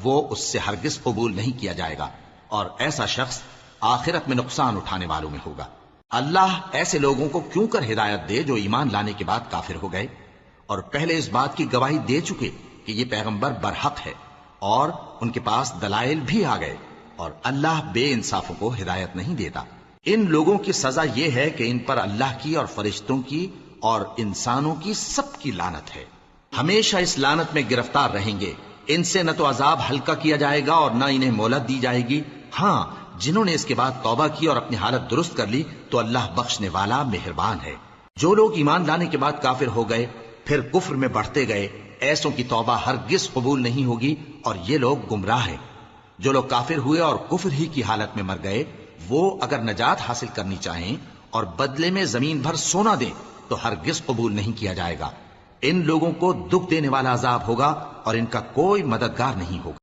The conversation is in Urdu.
وہ اس سے ہرگز قبول نہیں کیا جائے گا، اور ایسا شخص آخرت میں نقصان اٹھانے والوں میں ہوگا۔ اللہ ایسے لوگوں کو کیوں کر ہدایت دے جو ایمان لانے کے بعد کافر ہو گئے اور پہلے اس بات کی گواہی دے چکے کہ یہ پیغمبر برحق ہے اور ان کے پاس دلائل بھی آ گئے، اور اللہ بے انصافوں کو ہدایت نہیں دیتا۔ ان لوگوں کی سزا یہ ہے کہ ان پر اللہ کی اور فرشتوں کی اور انسانوں کی سب کی لعنت ہے، ہمیشہ اس لعنت میں گرفتار رہیں گے۔ ان سے نہ تو عذاب ہلکا کیا جائے گا اور نہ انہیں مہلت دی جائے گی۔ ہاں، جنہوں نے اس کے بعد توبہ کی اور اپنی حالت درست کر لی تو اللہ بخشنے والا مہربان ہے۔ جو لوگ ایمان لانے کے بعد کافر ہو گئے پھر کفر میں بڑھتے گئے، ایسوں کی توبہ ہرگز قبول نہیں ہوگی، اور یہ لوگ گمراہ ہیں۔ جو لوگ کافر ہوئے اور کفر ہی کی حالت میں مر گئے، وہ اگر نجات حاصل کرنی چاہیں اور بدلے میں زمین بھر سونا دیں تو ہرگز قبول نہیں کیا جائے گا۔ ان لوگوں کو دکھ دینے والا عذاب ہوگا اور ان کا کوئی مددگار نہیں ہوگا۔